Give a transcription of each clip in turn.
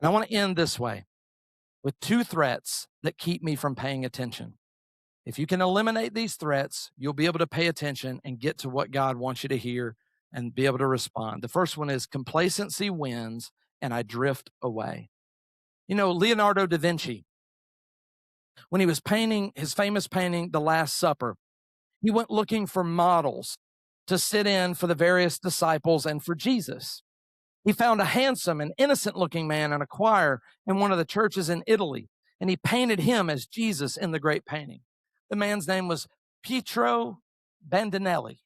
And I want to end this way with two threats that keep me from paying attention. If you can eliminate these threats, you'll be able to pay attention and get to what God wants you to hear and be able to respond. The first one is complacency wins and I drift away. You know, Leonardo da Vinci, when he was painting his famous painting, The Last Supper, he went looking for models to sit in for the various disciples and for Jesus. He found a handsome and innocent looking man in a choir in one of the churches in Italy, and he painted him as Jesus in the great painting. The man's name was Pietro Bandinelli.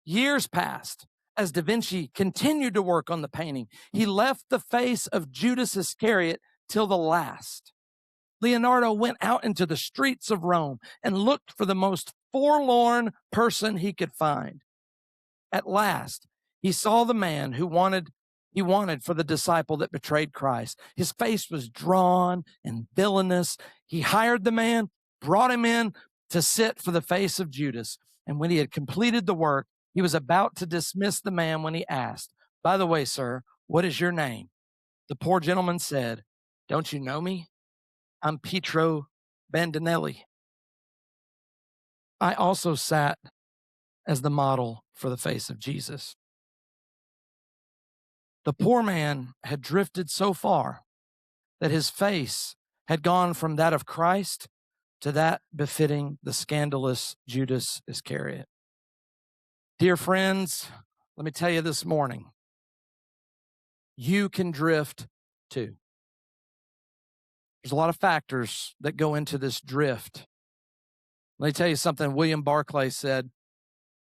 Years passed as Da Vinci continued to work on the painting. He left the face of Judas Iscariot till the last. Leonardo went out into the streets of Rome and looked for the most forlorn person he could find. At last, he saw the man he wanted for the disciple that betrayed Christ. His face was drawn and villainous. He hired the man, brought him in to sit for the face of Judas. And when he had completed the work, he was about to dismiss the man when he asked, "By the way, sir, what is your name?" The poor gentleman said, "Don't you know me? I'm Pietro Bandinelli. I also sat as the model for the face of Jesus." The poor man had drifted so far that his face had gone from that of Christ to that befitting the scandalous Judas Iscariot. Dear friends, let me tell you this morning, you can drift too. There's a lot of factors that go into this drift. Let me tell you something William Barclay said.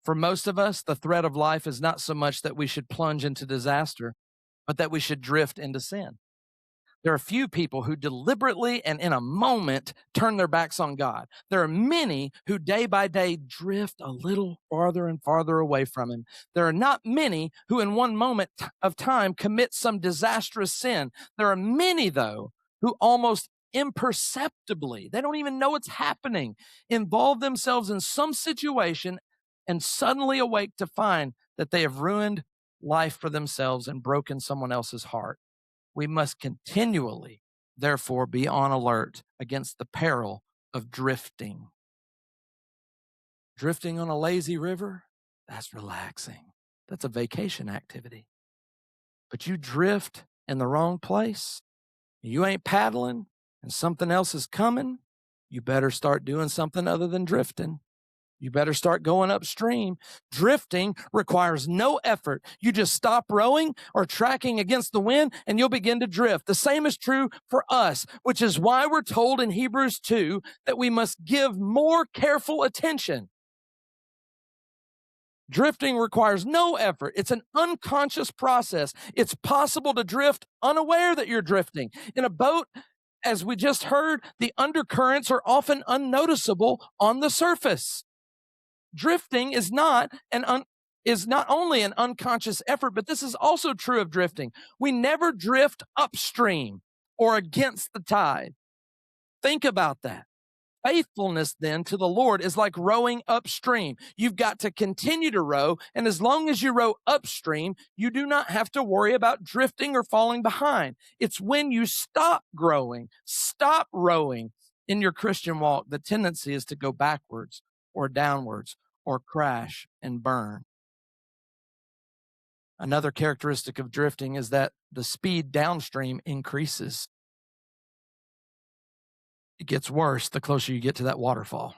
For most of us, the threat of life is not so much that we should plunge into disaster, but that we should drift into sin. There are few people who deliberately and in a moment turn their backs on God. There are many who day by day drift a little farther and farther away from Him. There are not many who in one moment of time commit some disastrous sin. There are many, though, who almost imperceptibly, they don't even know it's happening, involve themselves in some situation and suddenly awake to find that they have ruined life for themselves and broken someone else's heart. We must continually, therefore, be on alert against the peril of drifting. Drifting on a lazy river, that's relaxing. That's a vacation activity. But you drift in the wrong place, you ain't paddling, and something else is coming, you better start doing something other than drifting. You better start going upstream. Drifting requires no effort. You just stop rowing or tracking against the wind and you'll begin to drift. The same is true for us, which is why we're told in Hebrews 2 that we must give more careful attention. Drifting requires no effort. It's an unconscious process. It's possible to drift unaware that you're drifting. In a boat, as we just heard, the undercurrents are often unnoticeable on the surface. Drifting is not only an unconscious effort, but this is also true of drifting. We never drift upstream or against the tide. Think about that. Faithfulness then to the Lord is like rowing upstream. You've got to continue to row, and as long as you row upstream, you do not have to worry about drifting or falling behind. It's when you stop growing, stop rowing in your Christian walk, the tendency is to go backwards or downwards or crash and burn. Another characteristic of drifting is that the speed downstream increases. It gets worse the closer you get to that waterfall.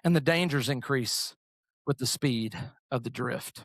And the dangers increase with the speed of the drift.